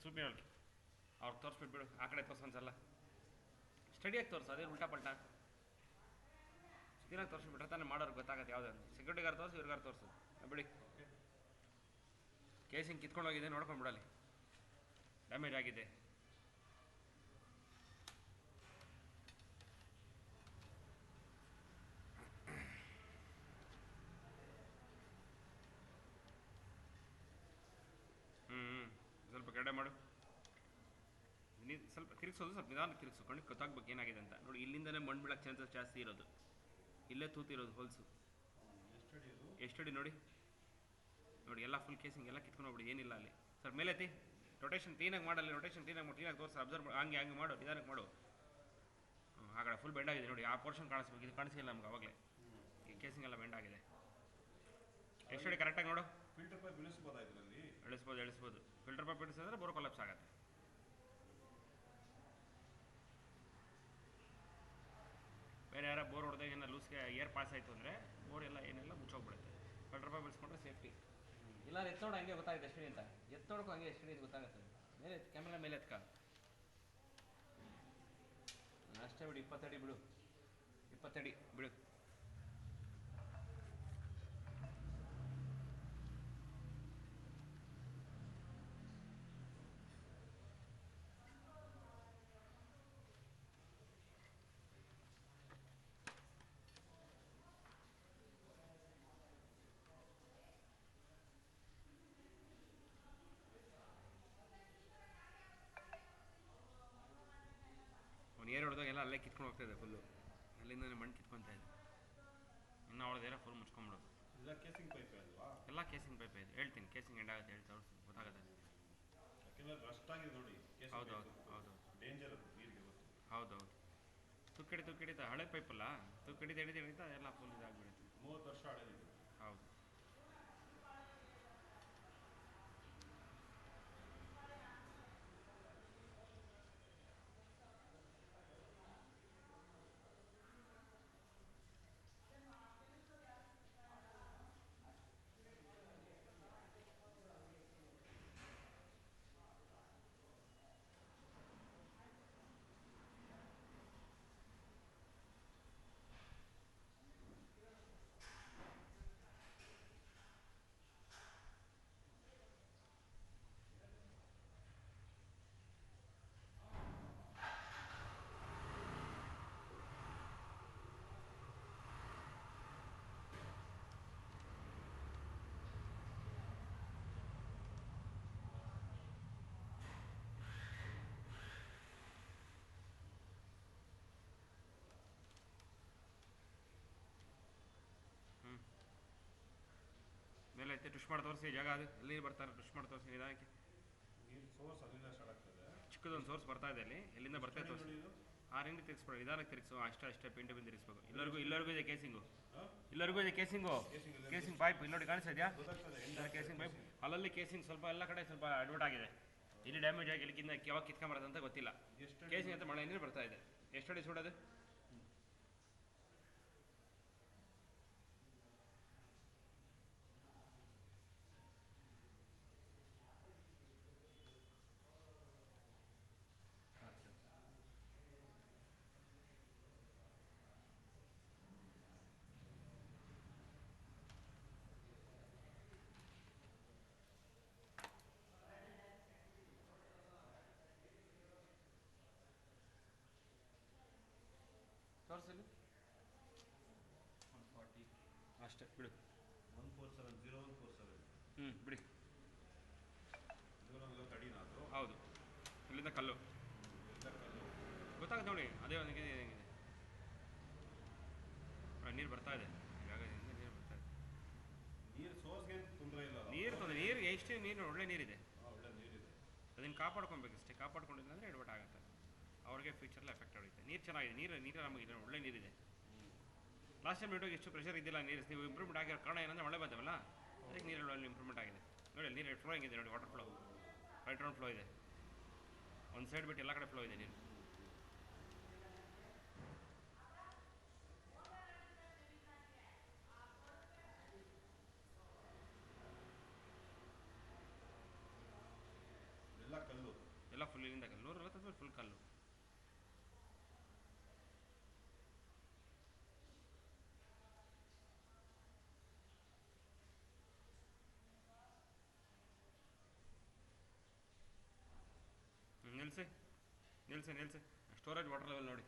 ಸುಮ್ಮನೆ ಹೇಳಿ ಅವ್ರು ತೋರಿಸ್ಬಿಟ್ಬಿಡು ಆ ಕಡೆ ತೋರಿಸು ಒಂದ್ಸಲ ಸ್ಟಡಿಯಾಗಿ ತೋರಿಸು ಅದೇ ಉಲ್ಟಾ ಪಲ್ಟಾ ದಿನ ತೋರಿಸ್ಬಿಟ್ರೆ ತಾನೇ ಮಾಡೋರು ಗೊತ್ತಾಗತ್ತೆ ಯಾವುದೇ ಸೆಕ್ಯೂರಿಟಿಗಾರು ತೋರಿಸು ಇವ್ರಿಗಾರು ತೋರಿಸು ಬಿಡಿ ಕೇಸಿಂಗ್ ಕಿತ್ಕೊಂಡು ಹೋಗಿದೆ ನೋಡ್ಕೊಂಡ್ಬಿಡಲಿ ಡ್ಯಾಮೇಜ್ ಆಗಿದೆ ಸ್ವಲ್ಪ ಕಡೆ ಮಾಡು ನೀನು ಸ್ವಲ್ಪ ತಿರುಗಿಸೋದು ಸ್ವಲ್ಪ ನಿಧಾನ ತಿರುಗಿಸು ಕಣ್ಣಿಗೆ ಗೊತ್ತಾಗ್ಬೇಕು ಏನಾಗಿದೆ ಅಂತ ನೋಡಿ ಇಲ್ಲಿಂದನೇ ಮಣ್ಣು ಬೀಳಕ್ಕೆ ಚಾನ್ಸಸ್ ಜಾಸ್ತಿ ಇರೋದು ಇಲ್ಲೇ ತೂತಿರೋದು ಹೊಲ್ಸು ಎಷ್ಟಡಿ ನೋಡಿ ನೋಡಿ ಎಲ್ಲ ಫುಲ್ ಕೇಸಿಂಗ್ ಎಲ್ಲ ಕಿತ್ಕೊಂಡು ಹೋಗ್ಬಿಡಿ ಏನಿಲ್ಲ ಅಲ್ಲಿ ಸರ್ ಮೇಲೆ ಎತ್ತಿ ರೊಟೇಷನ್ ಕ್ಲೀನಾಗಿ ಮಾಡಲ್ಲ ರೊಟೇಷನ್ ಕ್ಲೀನಾಗಿ ತೋರಿಸಿ ಅಬ್ಸರ್ವ್ ಹಂಗೆ ಮಾಡು ನಿಧಾನಕ್ಕೆ ಮಾಡು ಆ ಕಡೆ ಫುಲ್ ಬೆಂಡ್ ಆಗಿದೆ ನೋಡಿ ಆ ಪೋರ್ಷನ್ ಕಾಣಿಸ್ಬೇಕು ಇದು ಕಾಣಿಸಿಲ್ಲ ನಮ್ಗೆ ಅವಾಗಲೇ ಈ ಕೇಸಿಂಗ್ ಎಲ್ಲ ಬೆಂಡ್ ಆಗಿದೆ ಎಷ್ಟಡಿ ಕರೆಕ್ಟಾಗಿ ನೋಡು ಫಿಲ್ಟರ್ ಪೈಪ್ ಇಳಿಸ್ಬೋದು ಫಿಲ್ಟರ್ ಪೈಪ್ ಇಳಿಸಿದ್ರೆ ಬೋರ್ ಕೊಲಾಪ್ಸ್ ಆಗುತ್ತೆ ಬೇರೆ ಯಾರೋ ಬೋರ್ ಹೊಡೆದಾಗ ಏನೋ ಲೂಸ್ಗೆ ಏರ್ ಪಾಸ್ ಆಯಿತು ಅಂದರೆ ಬೋರ್ ಎಲ್ಲ ಏನೆಲ್ಲ ಮುಚ್ಚೋಗ್ಬಿಡುತ್ತೆ ಫಿಲ್ಟರ್ ಪೈಪ್ ಇಳಿಸ್ಕೊಂಡ್ರೆ ಸೇಫ್ಟಿ ಇಲ್ಲ ಎತ್ತೋಡು ಹಂಗೆ ಗೊತ್ತಾಗುತ್ತೆ ಎಷ್ಟಡಿ ಅಂತ ಎತ್ತೋಡಕ್ಕೂ ಹಂಗೆ ಎಷ್ಟಡಿ ಅಂತ ಗೊತ್ತಾಗುತ್ತೆ ಮೇಲೆ ಕ್ಯಾಮ್ರಾ ಮೇಲೆ ಎತ್ಕ ಅಷ್ಟೇ ಬಿಡು 20 ಅಡಿ ಬಿಡು 20 ಅಡಿ ಬಿಡು ನೀರು ಹೊಡೆದಾಗೆಲ್ಲ ಅಲ್ಲೇ ಕಿತ್ಕೊಂಡು ಹೋಗ್ತಾಯಿದೆ ಫುಲ್ಲು ಅಲ್ಲಿಂದ ಮಣ್ಣು ಕಿತ್ಕೊತಾ ಇದೆ ಇನ್ನು ಅವಳದೇರ ಫುಲ್ ಮುಚ್ಕೊಂಬಿಡೋದು ಎಲ್ಲ ಕೇಸಿಂಗ್ ಪೈಪೇ ಅಲ್ವಾ ಎಲ್ಲ ಕೇಸಿಂಗ್ ಪೈಪೇ ಇದೆ ಹೇಳ್ತೀನಿ ಕೇಸಿಂಗ್ ಎಂಡಾಗುತ್ತೆ ಹೇಳಿ ತೋರಿಸ್ತೀನಿ ಗೊತ್ತಾಗುತ್ತೆ ಯಾಕೆಂದರೆ ರಸ್ಟ್ ಆಗಿದೆ ನೋಡಿ ಹೌದು ಡೇಂಜರ್ ನೀರಿಗೆ ಹೌದೌದು ತುಕ್ಕಿಡಿತ ಹಳೆ ಪೈಪಲ್ಲ ತುಕ್ಕಿಡಿತ ಎಲ್ಲ ಫುಲ್ ಇದಾಗಿಬಿಡುತ್ತೆ 30 ವರ್ಷ ಹಳೆದಿದೆ ಹೌದು ಮೇಲೆ ಐತೆ ಟುಷ್ ಮಾಡಿ ತೋರಿಸಿ ಜಾಗ ಅದು ಎಲ್ಲಿ ಬರ್ತಾರೆ ಟುಷ್ ಮಾಡಿ ತೋರಿಸಿ ನಿಧಾನಕ್ಕೆ ನೀರು ಸೋರ್ಸ್ ಅಲ್ಲಿಂದ ಸ್ಟಾರ್ಟ್ ಆಗ್ತದೆ ಚಿಕ್ಕದೊಂದು ಸೋರ್ಸ್ ಬರ್ತಾ ಇದೆ ಅಲ್ಲಿ ಎಲ್ಲಿಂದ ಬರ್ತದೆ ತೋರಿಸಿ ಆ ರಿಂಗ್ ತಿರ್ಗಿಸ್ಬೇಡ ನಿಧಾನಕ್ಕೆ ತಿರ್ಗಿಸು ಅಷ್ಟೇ ಪಿಂಟು ಬಿಂದು ತಿರ್ಗಿಸ್ಬೇಕು ಎಲ್ಲರಿಗೂ ಇದೆ ಕೇಸಿಂಗು ಕೇಸಿಂಗ್ ಪೈಪ್ ಇಲ್ಲಿ ನೋಡಿ ಕಾಣಿಸ್ತಾ ಕೇಸಿಂಗ್ ಪೈಪ್ ಅಲ್ಲಲ್ಲಿ ಕೇಸಿಂಗ್ ಸ್ವಲ್ಪ ಎಲ್ಲ ಕಡೆ ಸ್ವಲ್ಪ ಅಡ್ವರ್ಟ್ ಆಗಿದೆ ಇಲ್ಲಿ ಡ್ಯಾಮೇಜ್ ಆಗಿ ಇಲ್ಲಿಂದ ಯಾವಾಗ ಕಿತ್ಕೊಂಬರೋದು ಅಂತ ಗೊತ್ತಿಲ್ಲ ಕೇಸಿಂಗ್ ಅಂತ ಮಳೆ ನೀರು ಬರ್ತಾ ಇದೆ ಎಷ್ಟಡಿ ಸುಡೋದು ತೋರಿಸಲಿ 140 ಅಷ್ಟೇ ಬಿಡು 147 ಬಿಡಿ ತಡಿನ ಅದು ಹೌದು ಇಲ್ಲಿಂದ ಕಲ್ಲು ಗೊತ್ತಾಗುತ್ತೆ ನೋಡಿ ಅದೇ ಒಂದು ಹೆಂಗಿದೆ ನೀರು ಬರ್ತಾ ಇದೆ ಜಾಗದಿಂದ ನೀರು ಬರ್ತಾ ಇದೆ ನೀರು ಸೋರ್ಸ್ಗೆ ತೊಂದರೆ ಇಲ್ಲ ನೀರು ಎಷ್ಟೇ ನೀರು ಒಳ್ಳೆ ನೀರಿದೆ ಒಳ್ಳೆ ನೀರಿದೆ ಅದನ್ನು ಕಾಪಾಡ್ಕೊಬೇಕು ಅಷ್ಟೇ ಕಾಪಾಡ್ಕೊಂಡಿಲ್ಲ ಅಂದರೆ ಎಡವಟ್ ಆಗುತ್ತೆ ಅವ್ರಿಗೆ ಫ್ಯೂಚರಲ್ಲಿ ಎಫೆಕ್ಟ್ ಆಗುತ್ತೆ ನೀರು ಚೆನ್ನಾಗಿದೆ ನೀರು ನಮಗೆ ಒಳ್ಳೆ ನೀರಿದೆ ಲಾಸ್ಟ್ ಟೈಮ್ ಇಡೋಗಿ ಎಷ್ಟು ಪ್ರೆಷರ್ ಇದ್ದಿಲ್ಲ ನೀರು ನೀವು ಇಂಪ್ರೂವ್ಮೆಂಟ್ ಆಗಿರೋ ಕಾರಣ ಏನಂದರೆ ಮಳೆ ಬಂದವಲ್ಲ ಅದಕ್ಕೆ ನೀರಲ್ಲಿ ಇಂಪ್ರೂವ್ಮೆಂಟ್ ಆಗಿದೆ ನೋಡಿ ನೀರು ಫ್ಲೋ ಹೆಂಗಿದೆ ನೋಡಿ water flow right round flow ಇದೆ ಒಂದು ಸೈಡ್ ಬಿಟ್ಟು ಎಲ್ಲ ಕಡೆ ಫ್ಲೋ ಇದೆ ನೀರು ಎಲ್ಲ ಕಲ್ಲು. ಎಲ್ಲ ಫುಲ್ ಇಲ್ಲಿಂದ ಕಲ್ಲು 140 ಫುಲ್ ಕಲ್ಲು. ನಿಲ್ಸಿ ನಿಲ್ಸಿ ನಿಲ್ಸಿ. ಸ್ಟೋರೇಜ್ ವಾಟರ್ ಲೆವೆಲ್ ನೋಡಿ.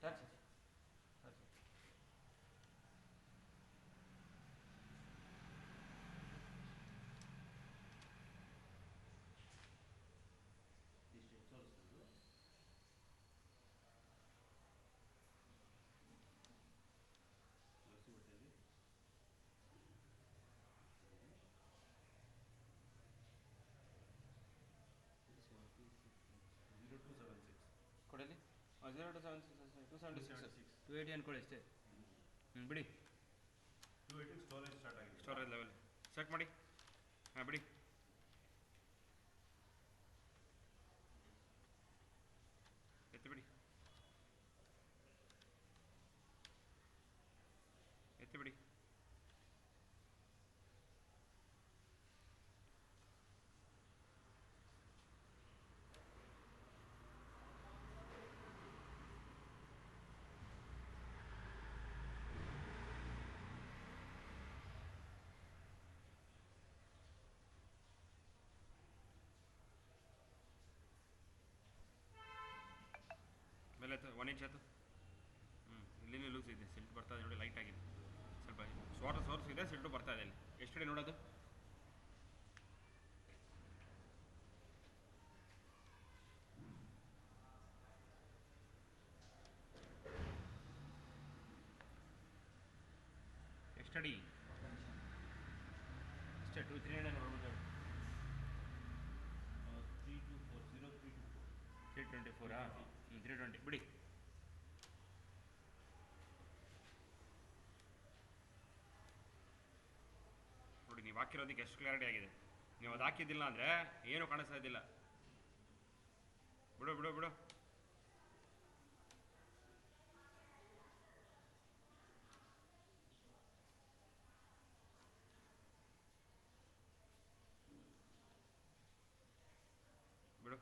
ಟಚ್ ಕೊಡಲಿ. 0276 280 ಅನ್ಕೊಳ್ಳಿ ಅಷ್ಟೇ. ಬಿಡಿ. 280 ಸ್ಟೋರೇಜ್ ಸ್ಟಾರ್ಟ್ ಆಗಿದೆ. ಸ್ಟೋರೇಜ್ ಲೆವೆಲ್ ಸೆಟ್ ಮಾಡಿ. ಹಾಂ ಬಿಡಿ. ಎತ್ತಿ ಬಿಡಿ ಎತ್ತಿ ಬಿಡಿ. ಮೇಲೆ 1 ಇಂಚ್ ಆಯ್ತು. ಇಲ್ಲಿನೇ ಲೂಸ್ ಇದೆ, ಸಿಲ್ಟ್ ಬರ್ತಾ ಇದೆ ನೋಡಿ, ಲೈಟ್ ಆಗಿದೆ ಸ್ವಲ್ಪ. ವಾಟರ್ ಸೋರ್ಸ್ ಇದೆ, ಸಿಲ್ಟು ಬರ್ತಾ ಇದೆ. ಇಲ್ಲಿ ಎಷ್ಟು ಕಡೆ ನೋಡೋದು? ಎಷ್ಟಡಿ? ಅಷ್ಟೇ 239 ನೋಡ್ಬೋದು. 324 320 ಬಿಡಿ. ನೋಡಿ ನೀವು ಹಾಕಿರೋದಕ್ಕೆ ಎಷ್ಟು ಕ್ಲಾರಿಟಿ ಆಗಿದೆ. ನೀವು ಅದು ಹಾಕಿದ್ದಿಲ್ಲ ಅಂದರೆ ಏನು ಕಾಣಿಸ್ತಾ ಇದ್ದಿಲ್ಲ. ಬಿಡು ಬಿಡು ಬಿಡು. ಬಿಡು.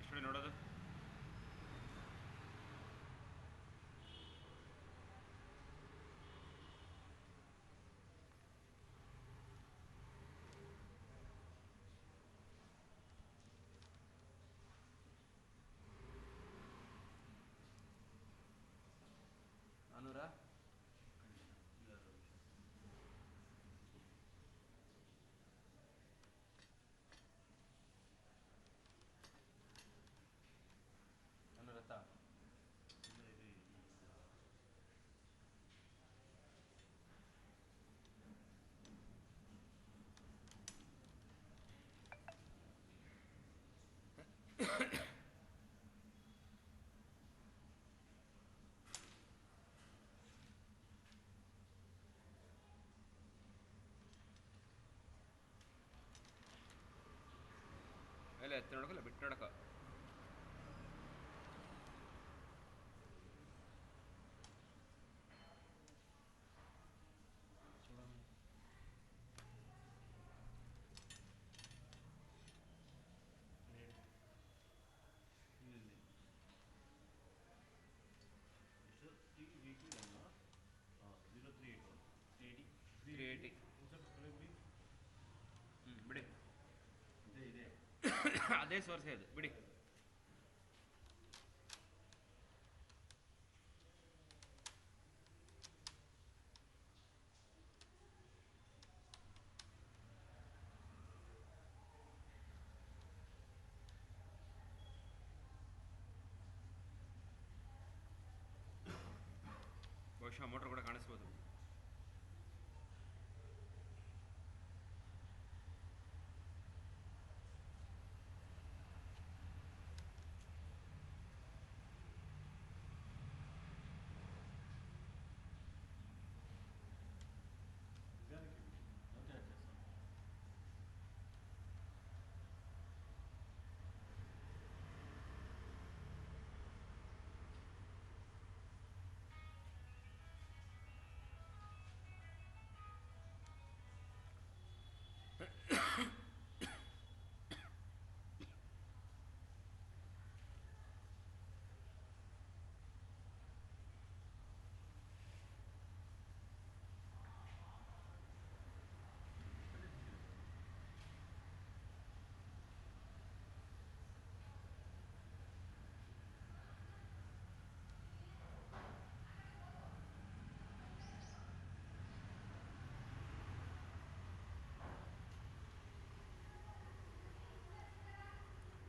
ಎಷ್ಟು ನೋಡೋದು? ನಾನೂರ ನಾನೂರತ್ತಾ? ಮೇಲೆ ಎತ್ತಿ ನೋಡೋಕಲ್ಲ, ಬಿಟ್ಟು ನೋಡಕ. ಬಿಡಿ. ಅದೇ ಸೋರ್ಸೇ ಅದು, ಬಿಡಿ. ಬಹುಶಃ ಮೋಟ್ರ್ ಕೂಡ ಕಾಣಿಸ್ಬೋದು. ನಿಧಾನಕ್ಕೆ ಬಿಡಿ. Okay okay sir.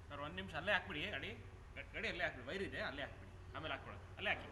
ಸರ್ ಒಂದು ನಿಮಿಷ ಅಲ್ಲೇ ಹಾಕ್ಬಿಡಿ ಗಾಡಿ. ಗಾಡಿ ಅಲ್ಲೇ ಹಾಕ್ಬಿಡಿ, ವೈರ್ ಇದೆ ಅಲ್ಲೇ ಹಾಕ್ಬಿಡಿ, ಆಮೇಲೆ ಹಾಕ್ಬಿಡೋದು. ಅಲ್ಲೇ ಹಾಕಿ.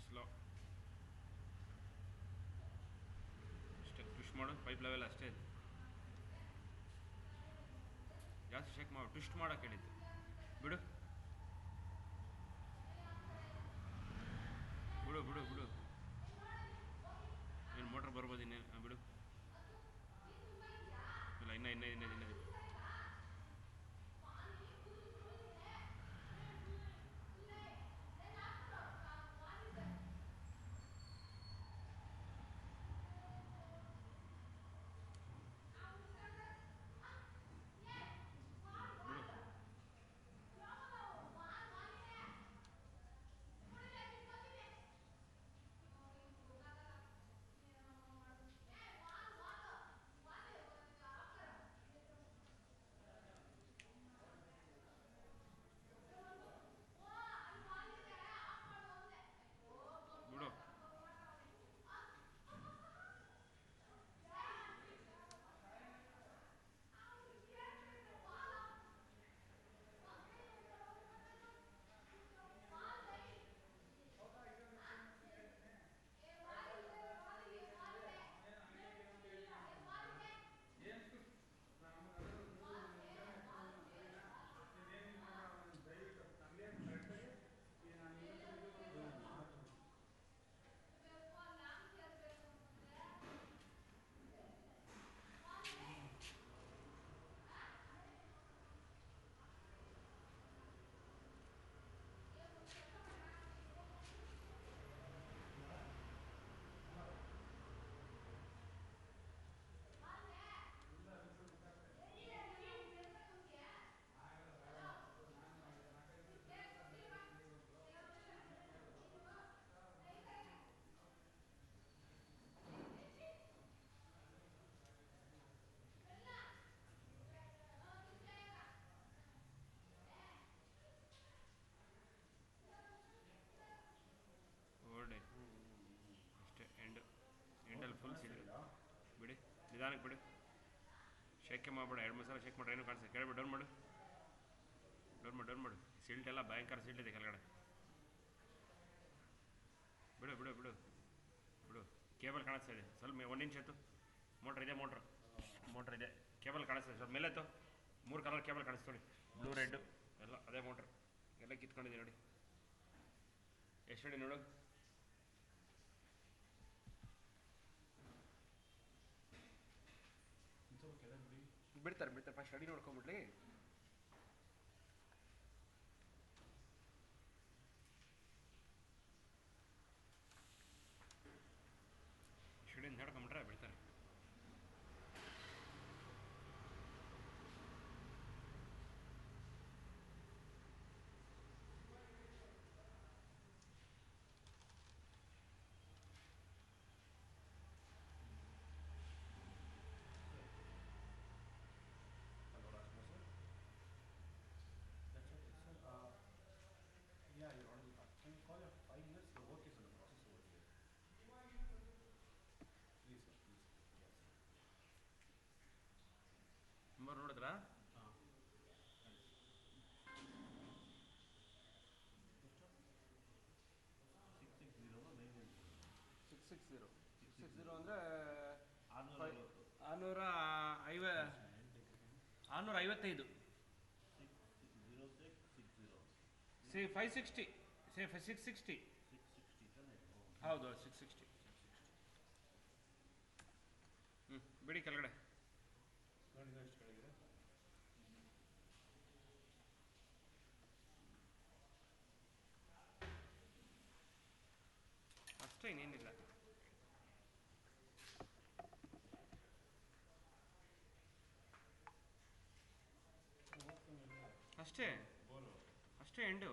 ಸ್ಲೋ ಅಷ್ಟೇ, ಟ್ವಿಸ್ಟ್ ಮಾಡು. ಪೈಪ್ ಲೆವೆಲ್ ಅಷ್ಟೇ ಇದೆ. ಜಾಸ್ತಿ ಶೇಕ್ ಮಾಡು, ಟ್ವಿಸ್ಟ್ ಮಾಡೋಕೆ ಹೇಳಿದ್ದು. ಬಿಡು ಬಿಡು ಬಿಡು ಬಿಡು. ಏನು ಮೋಟ್ರ್ ಬರ್ಬೋದು ಇನ್ನೇನು. ಬಿಡು. ಇಲ್ಲ ಇನ್ನೂ ಬಿಡು. ಓಲ್ಡ್ ಅಷ್ಟೇ. ಎಂಡಲ್ಲಿ ಫುಲ್ ಸಿಗುತ್ತೆ. ಬಿಡಿ, ನಿಧಾನಕ್ಕೆ ಬಿಡಿ. ಶೇಕೆ ಮಾಡಬೇಡ. 2-3 ಸಲ ಶೇಕ್ ಮಾಡ್ರೆ ಏನೂ ಕಾಣಿಸ್ತದೆ. ಕೆಳಗಡೆ ಡೌನ್ ಮಾಡು. ಡೌನ್ ಮಾಡು. ಸಿಲ್ಟ್ ಎಲ್ಲ ಭಯಂಕರ ಸಿಲ್ಟ್ ಇದೆ ಕೆಳಗಡೆ. ಬಿಡು ಬಿಡು ಬಿಡು ಬಿಡು. ಕೇಬಲ್ ಕಾಣಿಸ್ತಾ ಇದೆ. ಸ್ವಲ್ಪ 1 ಇಂಚ್ ಎತ್ತು. ಮೋಟ್ರ್ ಇದೆ. ಕೇಬಲ್ ಕಾಣಿಸ್ತಾ ಇದೆ. ಸ್ವಲ್ಪ ಮೇಲೆ ಎತ್ತು. 3 ಕಲರ್ ಕೇಬಲ್ ಕಾಣಿಸ್ತು ನೋಡಿ. ಬ್ಲೂ ರೆಡ್ ಎಲ್ಲ ಅದೇ ಮೋಟ್ರ್. ಎಲ್ಲ ಕಿತ್ಕೊಂಡಿದೆ ನೋಡಿ. ಎಷ್ಟು ಅಡಿ ನೋಡು. ಬಿಡ್ತಾರೆ ಫಸ್ಟ್ ಅಡಿ ನೋಡ್ಕೊಂಬಿಡ್ಲಿ. ಶೆಡಿಂದ ಹೇಳ್ಕೊಂಬಿಟ್ರೆ ಬಿಡ್ತಾರೆ. 60 ಅಂದರೆ 640 600 655 ಸಿ 560 ಸೇ 660 660 ತಾನೆ ಹೌದು 660 ಬಿಡಿ ಕೆಳಗಡೆ ನೋಡಿ ಎಷ್ಟು ಕೆಳಗಿದೆ ಅಷ್ಟೇ ಇನ್ನೇನಿಲ್ಲ ಅಷ್ಟೇ ಬೋರು ಅಷ್ಟೇ ಎಂಡು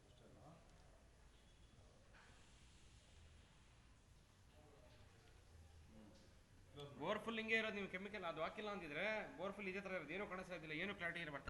ಅಷ್ಟೇನಾ ಬೋರ್ ಫುಲ್ ಹಿಂಗೆ ಇರೋದು ನೀವು ಕೆಮಿಕಲ್ ಅದು ಹಾಕಿಲ್ಲ ಅಂತಿದ್ರೆ ಬೋರ್ ಫುಲ್ ಇದೇ ಥರ ಇರೋದು ಏನೂ ಕಾಣಿಸ್ತಾ ಇದ್ದಿಲ್ಲ ಏನೂ ಕ್ಲಾರಿಟಿ ಇರಬಾರ್ದು